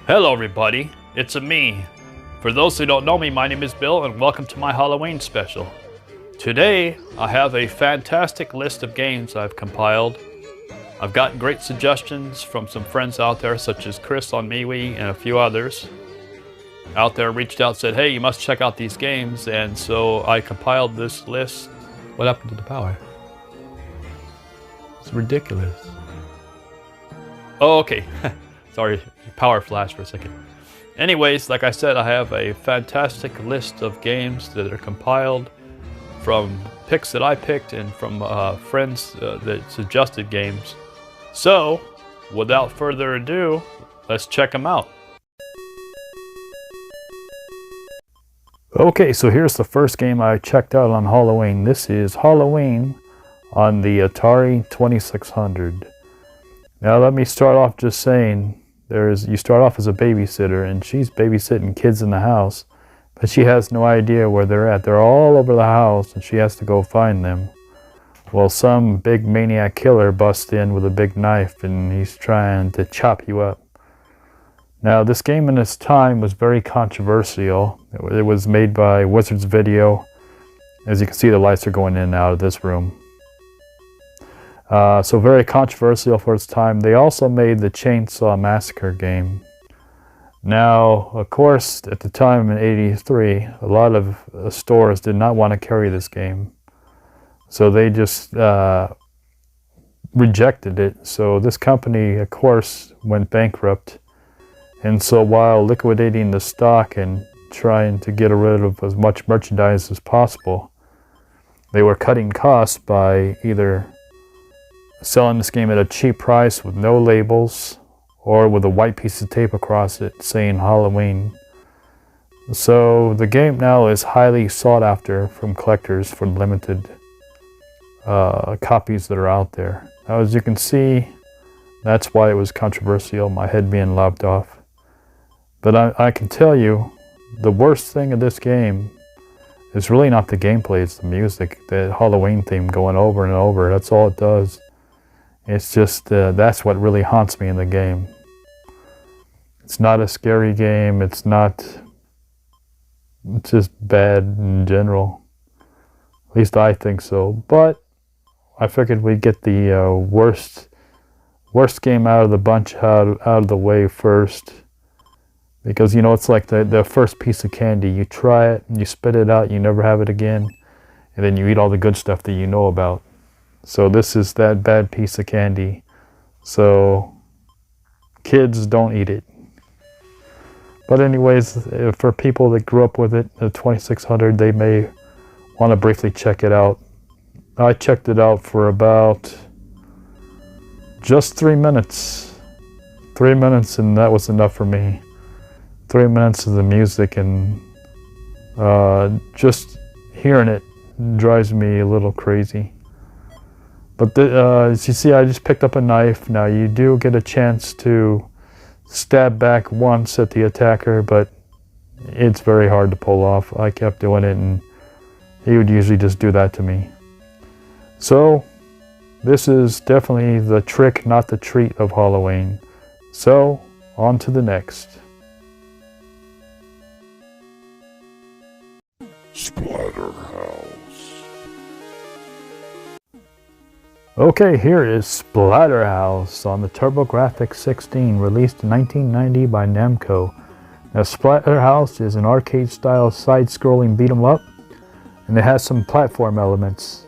Hello everybody, it's me. For those who don't know me, my name is Bill and welcome to my Halloween special. Today, I have a fantastic list of games I've compiled. I've gotten great suggestions from some friends out there such as Chris on MeWe and a few others. Out there reached out and said, hey, you must check out these games, and so I compiled this list. What happened to the power? It's ridiculous. Oh, okay. Sorry, power flash for a second. Anyways, like I said, I have a fantastic list of games that are compiled from picks that I picked and from friends that suggested games. So, without further ado, let's check them out. Okay, so here's the first game I checked out on Halloween. This is Halloween on the Atari 2600. Now let me start off just saying, you start off as a babysitter and she's babysitting kids in the house, but she has no idea where they're at. They're all over the house and she has to go find them. Well, some big maniac killer busts in with a big knife and he's trying to chop you up. Now this game in its time was very controversial. It was made by Wizards Video. As you can see, the lights are going in and out of this room. So very controversial for its time. They also made the Chainsaw Massacre game. Now, of course, at the time in '83, a lot of stores did not want to carry this game. So they just rejected it. So this company, of course, went bankrupt. And so while liquidating the stock and trying to get rid of as much merchandise as possible, they were cutting costs by either selling this game at a cheap price with no labels or with a white piece of tape across it saying Halloween. So the game now is highly sought after from collectors for limited copies that are out there. Now, as you can see, that's why it was controversial, my head being lopped off. But I can tell you, the worst thing of this game is really not the gameplay, it's the music, the Halloween theme going over and over. That's all it does. It's just, that's what really haunts me in the game. It's not a scary game, it's just bad in general. At least I think so. But I figured we'd get the worst game out of the bunch out of the way first. Because, you know, it's like the first piece of candy. You try it, you spit it out, you never have it again. And then you eat all the good stuff that you know about. So this is that bad piece of candy. So kids, don't eat it. But anyways, for people that grew up with it, the 2600, they may want to briefly check it out. I checked it out for about just 3 minutes. 3 minutes, and that was enough for me. 3 minutes of the music, and just hearing it drives me a little crazy. But as you see, I just picked up a knife. Now you do get a chance to stab back once at the attacker, but it's very hard to pull off. I kept doing it and he would usually just do that to me. So this is definitely the trick, not the treat of Halloween. So on to the next. Splatterhouse. Okay, here is Splatterhouse on the TurboGrafx 16, released in 1990 by Namco. Now, Splatterhouse is an arcade-style side-scrolling beat-em-up, and it has some platform elements.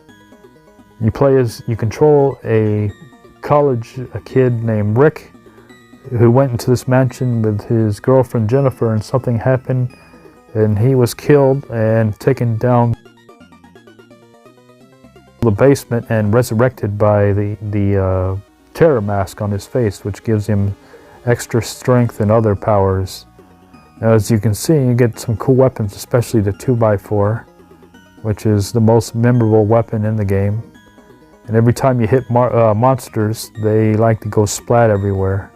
You control a kid named Rick, who went into this mansion with his girlfriend Jennifer, and something happened, and he was killed and taken down the basement and resurrected by the terror mask on his face, which gives him extra strength and other powers. Now, as you can see, you get some cool weapons, especially the 2x4, which is the most memorable weapon in the game. And every time you hit monsters, they like to go splat everywhere.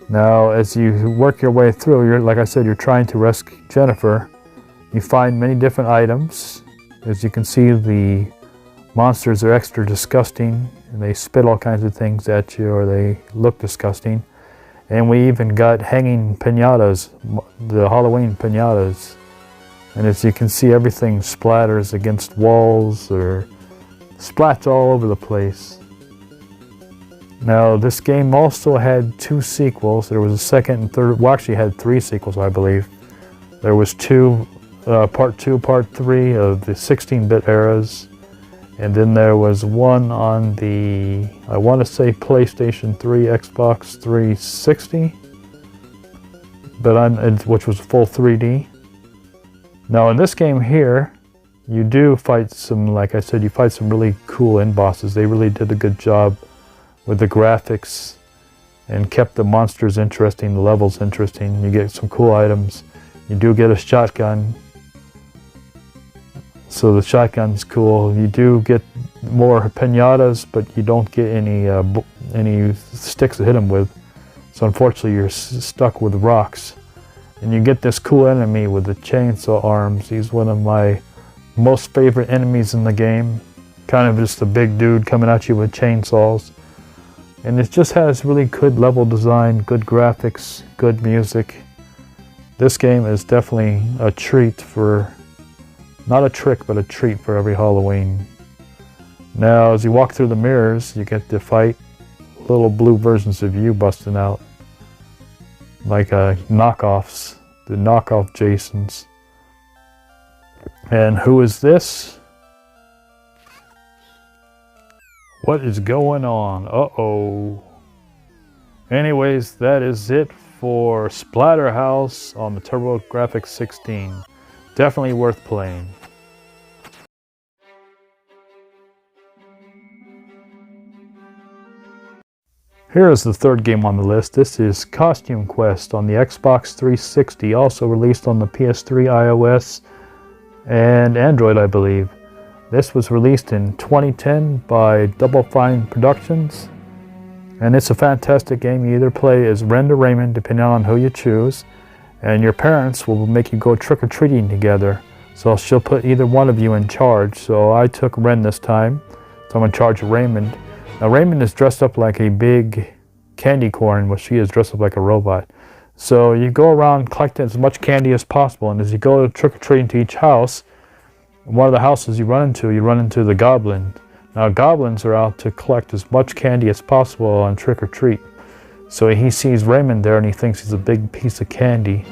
Now, as you work your way through, like I said, you're trying to rescue Jennifer. You find many different items. As you can see, the monsters are extra disgusting, and they spit all kinds of things at you, or they look disgusting. And we even got hanging piñatas, the Halloween piñatas. And as you can see, everything splatters against walls or splats all over the place. Now, this game also had 2 sequels. There was a second and third, well, actually had 3 sequels, I believe. There was part 2, part 3 of the 16-bit eras. And then there was one on the, I want to say PlayStation 3, Xbox 360, which was full 3D. Now in this game here, you do fight some, like I said, you fight some really cool end bosses. They really did a good job with the graphics and kept the monsters interesting, the levels interesting. You get some cool items. You do get a shotgun. So the shotgun's cool. You do get more piñatas, but you don't get any sticks to hit them with. So unfortunately, you're stuck with rocks. And you get this cool enemy with the chainsaw arms. He's one of my most favorite enemies in the game. Kind of just a big dude coming at you with chainsaws. And it just has really good level design, good graphics, good music. This game is definitely a treat for, not a trick, but a treat for every Halloween. Now, as you walk through the mirrors, you get to fight little blue versions of you busting out. Like knockoffs, the knockoff Jasons. And who is this? What is going on? Uh-oh. Anyways, that is it for Splatterhouse on the TurboGrafx 16. Definitely worth playing. Here is the third game on the list. This is Costume Quest on the Xbox 360, also released on the PS3, iOS, and Android, I believe. This was released in 2010 by Double Fine Productions, and it's a fantastic game. You either play as Ren or Raymond, depending on who you choose, and your parents will make you go trick-or-treating together. So she'll put either one of you in charge. So I took Ren this time, so I'm in charge of Raymond. Now Raymond is dressed up like a big candy corn, while she is dressed up like a robot. So you go around collecting as much candy as possible, and as you go trick-or-treating to each house, one of the houses you run into the goblin. Now goblins are out to collect as much candy as possible on trick-or-treat. So he sees Raymond there and he thinks he's a big piece of candy.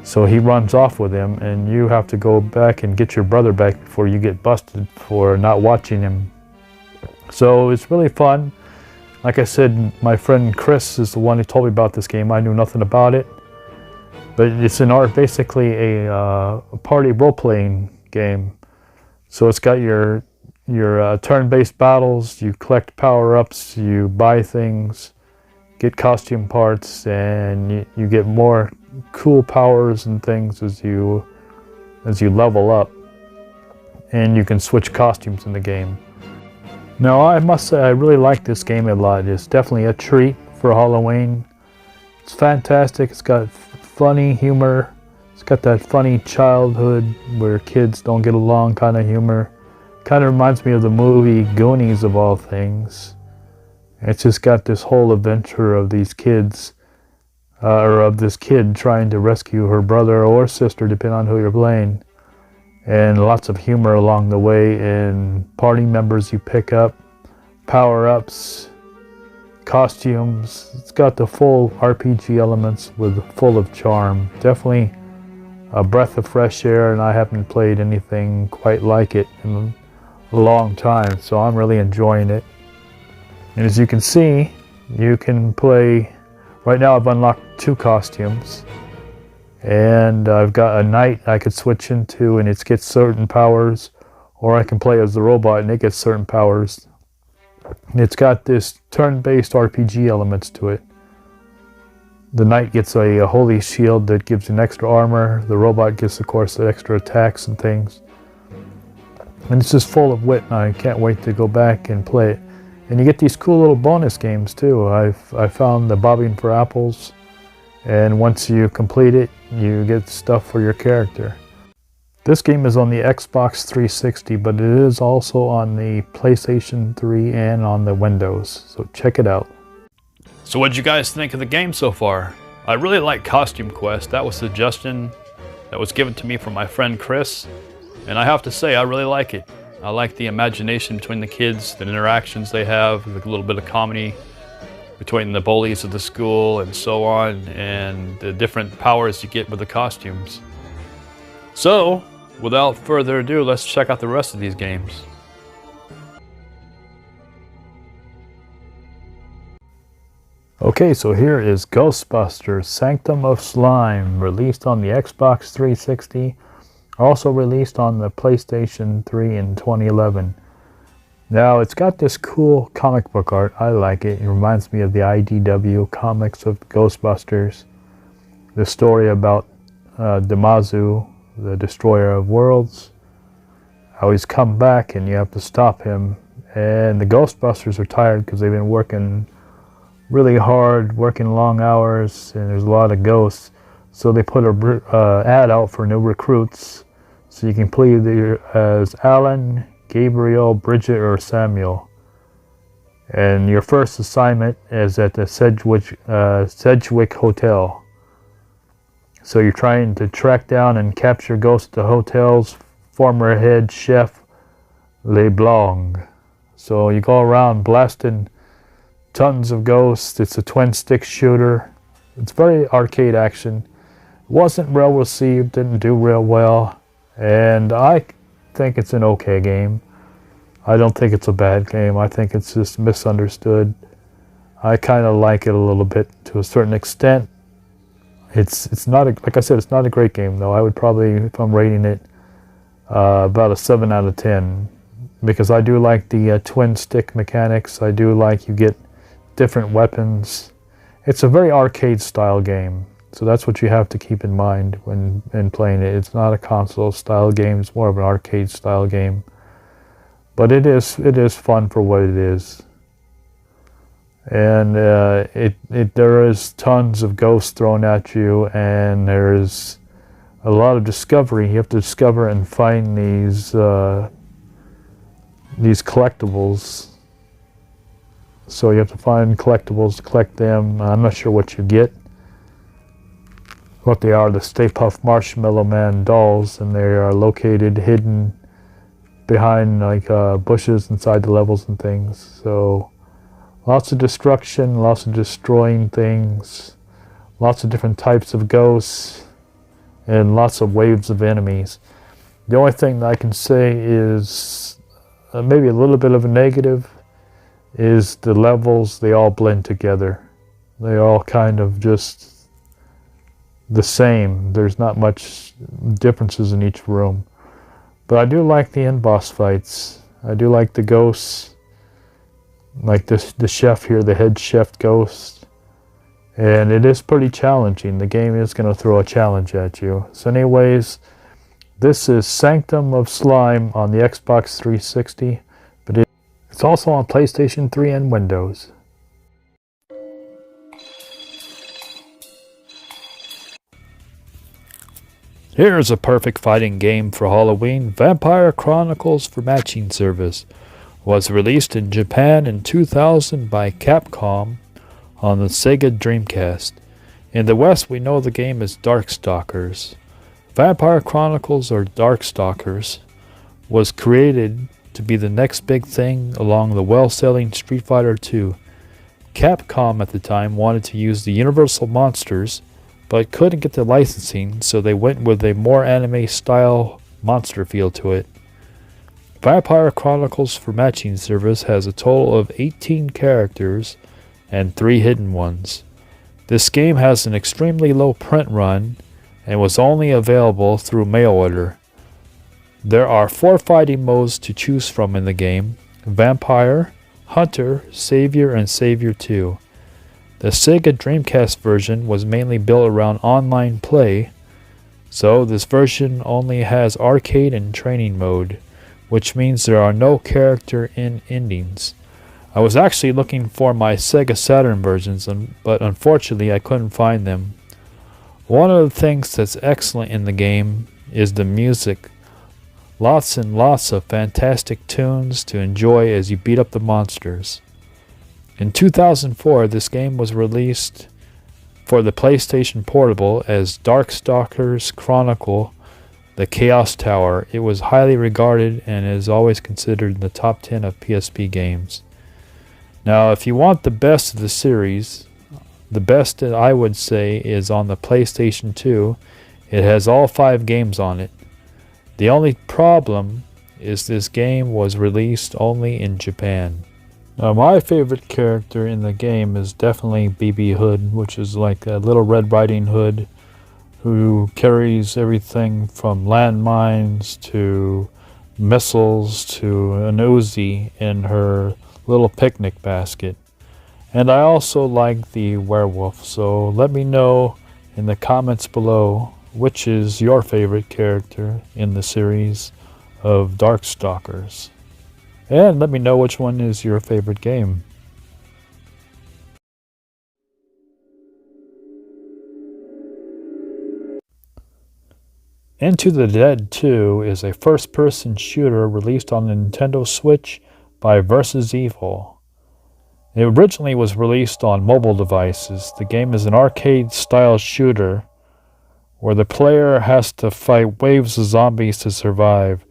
So he runs off with him, and you have to go back and get your brother back before you get busted for not watching him. So it's really fun. Like I said, my friend Chris is the one who told me about this game. I knew nothing about it. But it's basically a party role-playing game. So it's got your turn-based battles, you collect power-ups, you buy things, get costume parts, and you get more cool powers and things as you level up. And you can switch costumes in the game. Now, I must say I really like this game a lot. It's definitely a treat for Halloween. It's fantastic. It's got funny humor. It's got that funny childhood where kids don't get along kind of humor. Kind of reminds me of the movie Goonies of all things. It's just got this whole adventure of these kids, or of this kid trying to rescue her brother or sister, depending on who you're playing. And lots of humor along the way, and party members you pick up, power-ups, costumes. It's got the full RPG elements full of charm. Definitely a breath of fresh air, and I haven't played anything quite like it in a long time, so I'm really enjoying it. And as you can see, you can play, right now I've unlocked 2 costumes. And I've got a knight I could switch into, and it gets certain powers, or I can play as the robot and it gets certain powers. And it's got this turn-based RPG elements to it. The knight gets a holy shield that gives an extra armor. The robot gets, of course, the extra attacks and things. And it's just full of wit, and I can't wait to go back and play it. And you get these cool little bonus games too. I found the bobbing for apples. And once you complete it, you get stuff for your character. This game is on the Xbox 360, but it is also on the PlayStation 3 and on the Windows, so check it out. So what'd you guys think of the game so far? I really like Costume Quest. That was a suggestion that was given to me from my friend Chris, and I have to say I really like it. I like the imagination between the kids, the interactions they have, a little bit of comedy between the bullies of the school and so on, and the different powers you get with the costumes. So, without further ado, let's check out the rest of these games. Okay, so here is Ghostbusters Sanctum of Slime, released on the Xbox 360, also released on the PlayStation 3 in 2011. Now, it's got this cool comic book art. I like it. It reminds me of the IDW comics of Ghostbusters. The story about Damazu, the destroyer of worlds, how he's come back and you have to stop him. And the Ghostbusters are tired because they've been working really hard, working long hours, and there's a lot of ghosts. So they put a ad out for new recruits. So you can play either as Alan, Gabriel, Bridget, or Samuel. And your first assignment is at the Sedgwick Hotel. So you're trying to track down and capture ghosts at the hotel's former head chef, LeBlanc. So you go around blasting tons of ghosts. It's a twin-stick shooter. It's very arcade action. It wasn't well received, didn't do real well, and I think it's an okay game. I don't think it's a bad game. I think it's just misunderstood. I kind of like it a little bit to a certain extent. It's not like I said, it's not a great game though. I would probably, if I'm rating it, about a 7 out of 10, because I do like the twin stick mechanics. I do like you get different weapons. It's a very arcade style game, so that's what you have to keep in mind when playing it. It's not a console style game, it's more of an arcade style game, but it is fun for what it is. And there is tons of ghosts thrown at you, and there is a lot of discovery. You have to discover and find these collectibles. So you have to find collectibles, collect them. I'm not sure what you get. What they are, the Stay Puft Marshmallow Man dolls, and they are located hidden behind like bushes inside the levels and things. So lots of destruction, lots of destroying things, lots of different types of ghosts, and lots of waves of enemies. The only thing that I can say is maybe a little bit of a negative is the levels. They all blend together. They all kind of just the same. There's not much differences in each room. But I do like the end boss fights. I do like the ghosts, like the chef here, the head chef ghost. And it is pretty challenging. The game is going to throw a challenge at you. So anyways, this is Sanctum of Slime on the Xbox 360, but it's also on PlayStation 3 and Windows. Here's a perfect fighting game for Halloween. Vampire Chronicles for Matching Service was released in Japan in 2000 by Capcom on the Sega Dreamcast. In the West, we know the game as Darkstalkers. Vampire Chronicles, or Darkstalkers, was created to be the next big thing along the well-selling Street Fighter II. Capcom at the time wanted to use the Universal monsters, but couldn't get the licensing, so they went with a more anime-style monster feel to it. Vampire Chronicles for Matching Service has a total of 18 characters and 3 hidden ones. This game has an extremely low print run and was only available through mail order. There are 4 fighting modes to choose from in the game: Vampire, Hunter, Savior, and Savior 2. The Sega Dreamcast version was mainly built around online play, so this version only has arcade and training mode, which means there are no character endings. I was actually looking for my Sega Saturn versions, but unfortunately I couldn't find them. One of the things that's excellent in the game is the music. Lots and lots of fantastic tunes to enjoy as you beat up the monsters. In 2004, this game was released for the PlayStation Portable as Darkstalkers Chronicle, The Chaos Tower. It was highly regarded and is always considered in the top 10 of PSP games. Now, if you want the best of the series, the best that I would say is on the PlayStation 2. It has all 5 games on it. The only problem is this game was released only in Japan. Now, my favorite character in the game is definitely BB Hood, which is like a little Red Riding Hood who carries everything from landmines to missiles to an Uzi in her little picnic basket. And I also like the werewolf, so let me know in the comments below which is your favorite character in the series of Darkstalkers. And let me know which one is your favorite game. Into the Dead 2 is a first-person shooter released on the Nintendo Switch by Versus Evil. It originally was released on mobile devices. The game is an arcade-style shooter where the player has to fight waves of zombies to survive.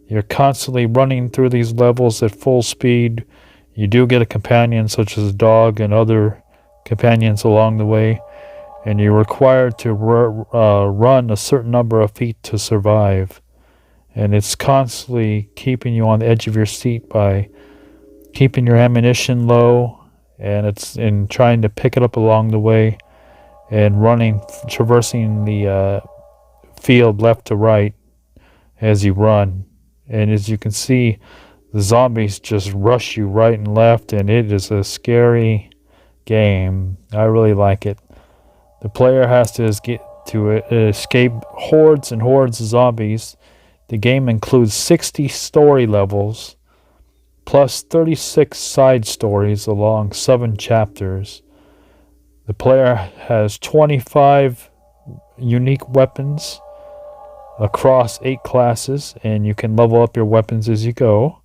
You're constantly running through these levels at full speed. You do get a companion such as a dog and other companions along the way, and you're required to run a certain number of feet to survive. And it's constantly keeping you on the edge of your seat by keeping your ammunition low, and it's in trying to pick it up along the way and traversing the field left to right as you run. And as you can see, the zombies just rush you right and left, and it is a scary game. I really like it. The player has to escape hordes and hordes of zombies. The game includes 60 story levels, plus 36 side stories along 7 chapters. The player has 25 unique weapons across 8 classes, and you can level up your weapons as you go.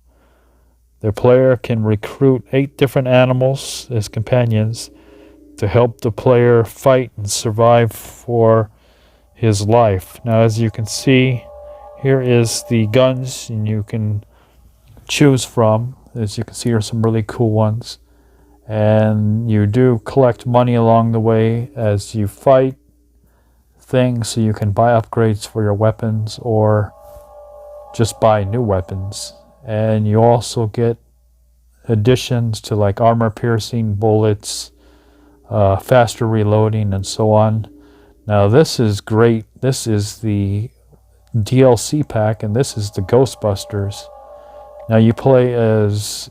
The player can recruit 8 different animals as companions to help the player fight and survive for his life. Now, as you can see, here is the guns and you can choose from. As you can see, here are some really cool ones. And you do collect money along the way as you fight things, so you can buy upgrades for your weapons or just buy new weapons. And you also get additions to like armor piercing bullets, faster reloading, and so on. Now this is great. This is the DLC pack, and this is the Ghostbusters. Now you play as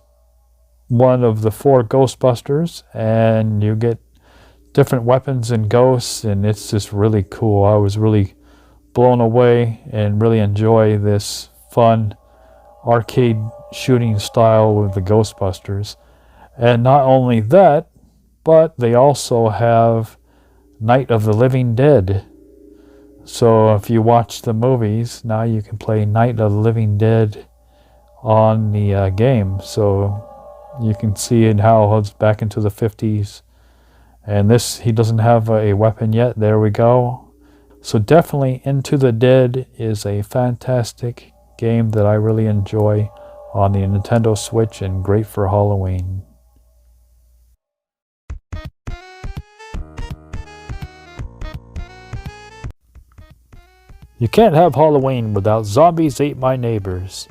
one of the 4 Ghostbusters, and you get different weapons and ghosts, and it's just really cool. I was really blown away and really enjoy this fun arcade shooting style with the Ghostbusters. And not only that, but they also have Night of the Living Dead. So if you watch the movies, now you can play Night of the Living Dead on the game. So you can see it how it's back into the 50s. And this, he doesn't have a weapon yet. There we go. So definitely Into the Dead is a fantastic game that I really enjoy on the Nintendo Switch, and great for Halloween. You can't have Halloween without Zombies Ate My Neighbors.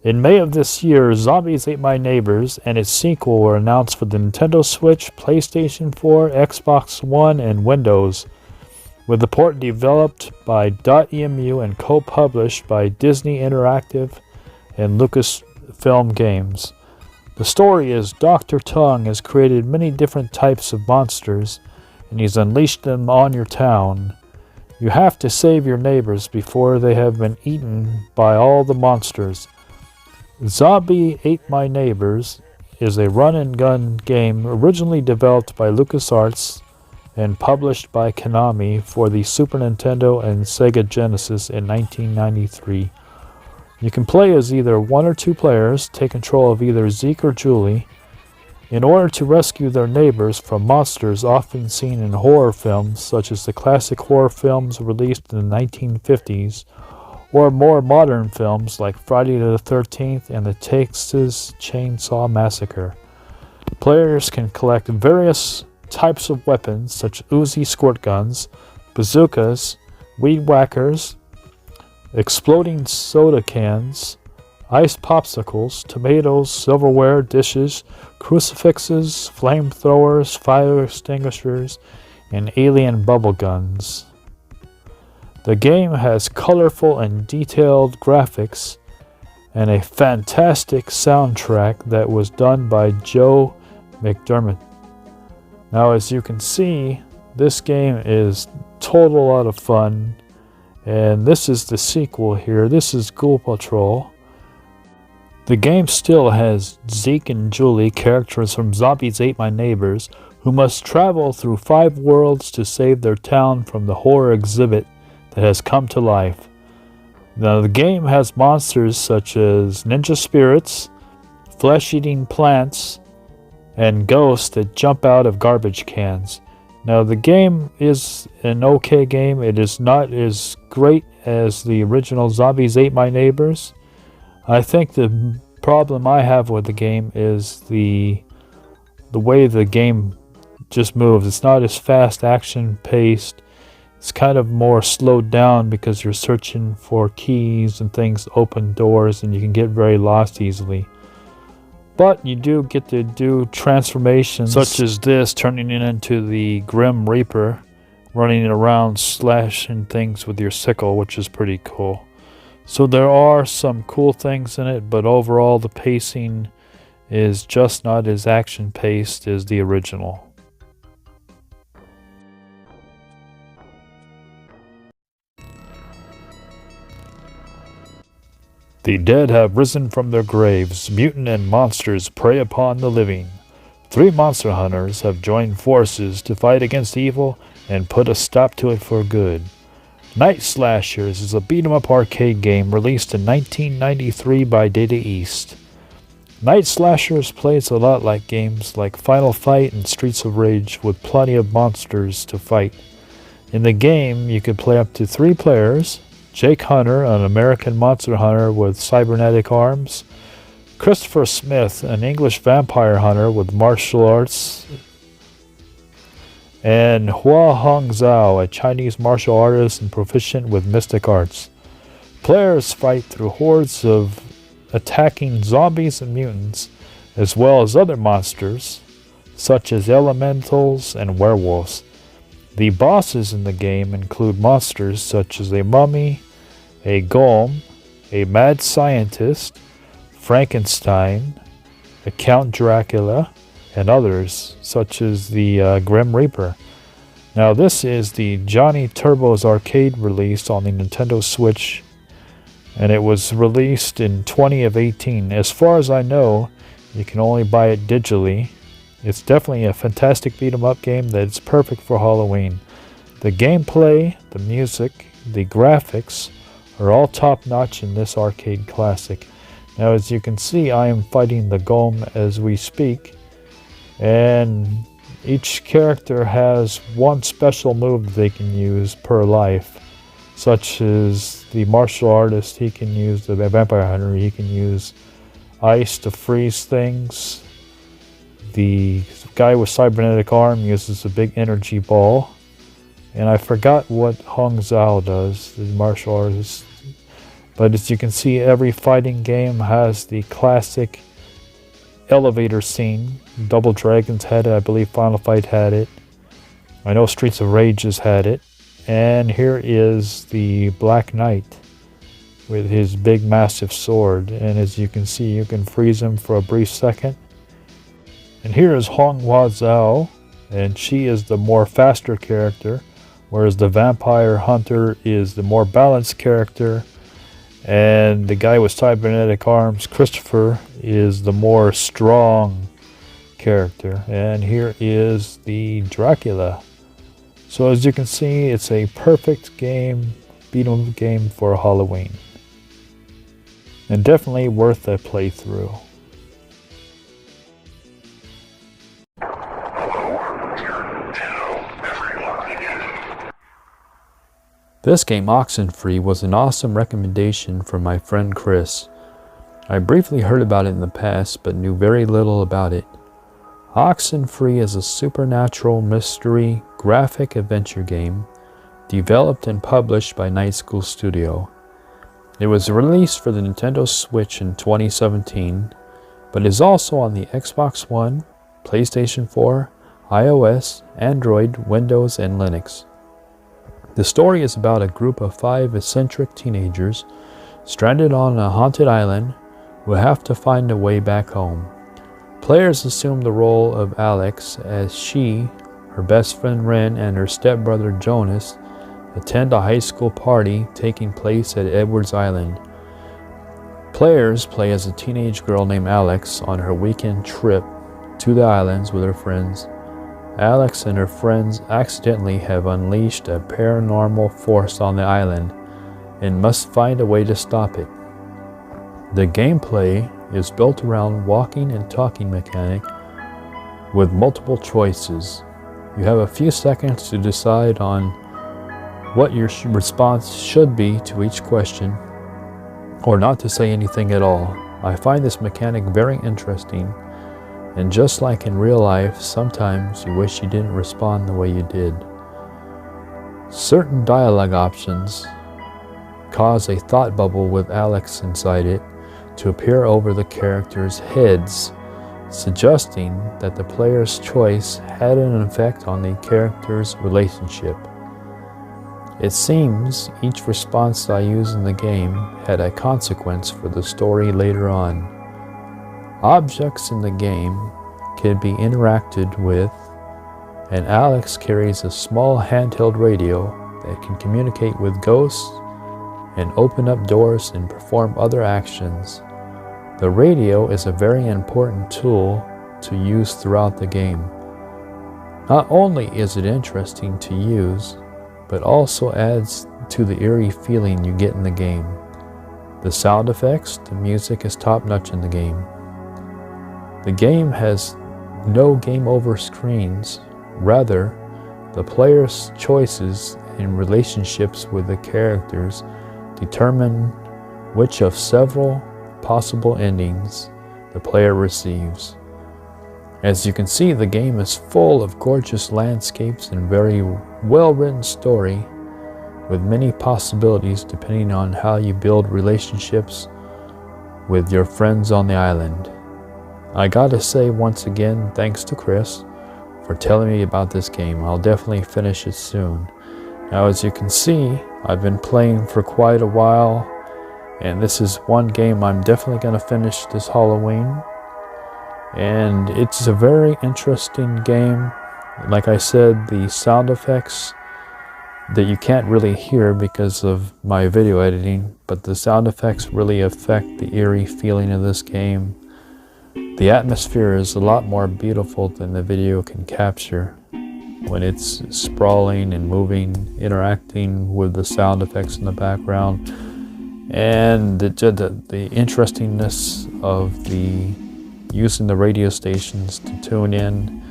In May of this year, Zombies Ate My Neighbors and its sequel were announced for the Nintendo Switch, PlayStation 4, Xbox One, and Windows, with the port developed by .emu and co-published by Disney Interactive and Lucasfilm Games. The story is Dr. Tongue has created many different types of monsters, and he's unleashed them on your town. You have to save your neighbors before they have been eaten by all the monsters. Zombie Ate My Neighbors is a run-and-gun game originally developed by LucasArts and published by Konami for the Super Nintendo and Sega Genesis in 1993. You can play as either 1 or 2 players, take control of either Zeke or Julie. in order to rescue their neighbors from monsters often seen in horror films, such as the classic horror films released in the 1950s, or more modern films like Friday the 13th and the Texas Chainsaw Massacre. Players can collect various types of weapons such as Uzi squirt guns, bazookas, weed whackers, exploding soda cans, ice popsicles, tomatoes, silverware, dishes, crucifixes, flamethrowers, fire extinguishers, and alien bubble guns. The game has colorful and detailed graphics and a fantastic soundtrack that was done by Joe McDermott. Now, as you can see, this game is total lot of fun, and this is the sequel here. This is Ghoul Patrol. The game still has Zeke and Julie, characters from Zombies Ate My Neighbors, who must travel through 5 worlds to save their town from the horror exhibit that has come to life. Now, the game has monsters such as ninja spirits, flesh-eating plants, and ghosts that jump out of garbage cans. Now, the game is an okay game. It is not as great as the original Zombies Ate My Neighbors. I think the problem I have with the game is the way the game just moves. It's not as fast action paced. It's kind of more slowed down because you're searching for keys and things to open doors, and you can get very lost easily. But you do get to do transformations such as this, turning it into the Grim Reaper, running around slashing things with your sickle, which is pretty cool. So there are some cool things in it, but overall the pacing is just not as action-paced as the original. The dead have risen from their graves. Mutant and monsters prey upon the living. 3 monster hunters have joined forces to fight against evil and put a stop to it for good. Night Slashers is a beat-em-up arcade game released in 1993 by Data East. Night Slashers plays a lot like games like Final Fight and Streets of Rage with plenty of monsters to fight. In the game, you can play up to 3 players: Jake Hunter, an American monster hunter with cybernetic arms; Christopher Smith, an English vampire hunter with martial arts; and Hua Hong Zhao, a Chinese martial artist and proficient with mystic arts. Players fight through hordes of attacking zombies and mutants, as well as other monsters, such as elementals and werewolves. The bosses in the game include monsters such as a mummy, a golem, a mad scientist, Frankenstein, a Count Dracula, and others, such as the Grim Reaper. Now, this is the Johnny Turbo's arcade release on the Nintendo Switch, and it was released in 2018. As far as I know, you can only buy it digitally. It's definitely a fantastic beat-em-up game that is perfect for Halloween. The gameplay, the music, the graphics are all top-notch in this arcade classic. Now, as you can see, I am fighting the golem as we speak, and each character has one special move they can use per life, such as the martial artist, he can use the vampire hunter, he can use ice to freeze things. The guy with cybernetic arm uses a big energy ball, and I forgot what Hong Zhao does, the martial artist. But as you can see, every fighting game has the classic elevator scene. Double Dragons had it, I believe Final Fight had it. I know Streets of Rage has had it. And here is the Black Knight with his big massive sword. And as you can see, you can freeze him for a brief second. And here is Hong Hua Zhao, and she is the more faster character, whereas the vampire hunter is the more balanced character, and the guy with cybernetic arms, Christopher, is the more strong character. And here is the Dracula. So as you can see, it's a perfect game, beat-em-up game for Halloween, and definitely worth a playthrough. This game, Oxen Free, was an awesome recommendation from my friend Chris. I briefly heard about it in the past, but knew very little about it. Oxen Free is a supernatural mystery graphic adventure game developed and published by Night School Studio. It was released for the Nintendo Switch in 2017, but is also on the Xbox One, PlayStation 4, iOS, Android, Windows, and Linux. The story is about a group of 5 eccentric teenagers stranded on a haunted island who have to find a way back home. Players assume the role of Alex as she, her best friend Ren, and her stepbrother Jonas attend a high school party taking place at Edwards Island. Players play as a teenage girl named Alex on her weekend trip to the islands with her friends. Alex and her friends accidentally have unleashed a paranormal force on the island and must find a way to stop it. The gameplay is built around walking and talking mechanic with multiple choices. You have a few seconds to decide on what your response should be to each question, or not to say anything at all. I find this mechanic very interesting, and just like in real life, sometimes you wish you didn't respond the way you did. Certain dialogue options cause a thought bubble with Alex inside it to appear over the characters' heads, suggesting that the player's choice had an effect on the character's relationship. It seems each response I used in the game had a consequence for the story later on. Objects in the game can be interacted with, and Alex carries a small handheld radio that can communicate with ghosts and open up doors and perform other actions. The radio is a very important tool to use throughout the game. Not only is it interesting to use, but also adds to the eerie feeling you get in the game. The sound effects, the music is top-notch in the game. The game has no game over screens. Rather, the player's choices and relationships with the characters determine which of several possible endings the player receives. As you can see, the game is full of gorgeous landscapes and very well-written story with many possibilities depending on how you build relationships with your friends on the island. I gotta say once again, thanks to Chris for telling me about this game. I'll definitely finish it soon. Now, as you can see, I've been playing for quite a while, and this is one game I'm definitely gonna finish this Halloween. And it's a very interesting game. Like I said, the sound effects that you can't really hear because of my video editing, but the sound effects really affect the eerie feeling of this game. The atmosphere is a lot more beautiful than the video can capture when it's sprawling and moving, interacting with the sound effects in the background, and the interestingness of the using the radio stations to tune in,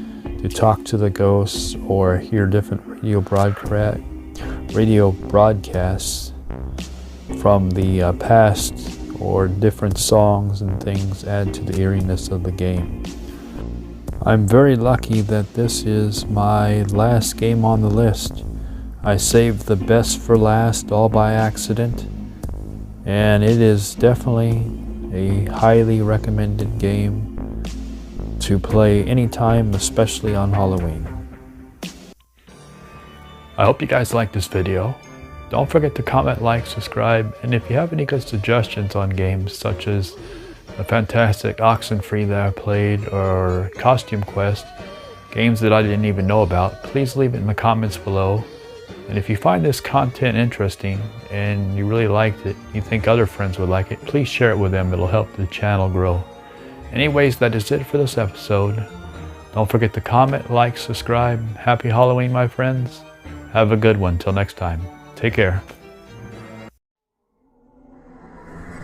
to talk to the ghosts, or hear different radio broadcasts from the past, or different songs and things add to the eeriness of the game. I'm very lucky that this is my last game on the list. I saved the best for last all by accident, and it is definitely a highly recommended game to play anytime, especially on Halloween. I hope you guys liked this video. Don't forget to comment, like, subscribe, and if you have any good suggestions on games such as the fantastic Oxen Free that I played, or Costume Quest, games that I didn't even know about, please leave it in the comments below. And if you find this content interesting and you really liked it, you think other friends would like it, please share it with them. It'll help the channel grow. Anyways, that is it for this episode. Don't forget to comment, like, subscribe. Happy Halloween, my friends. Have a good one. Till next time. Take care.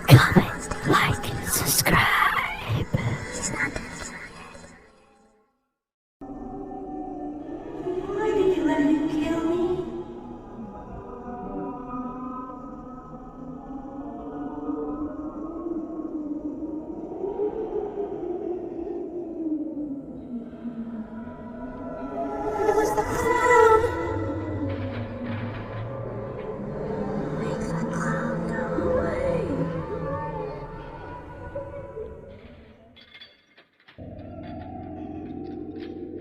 Comment, like, subscribe.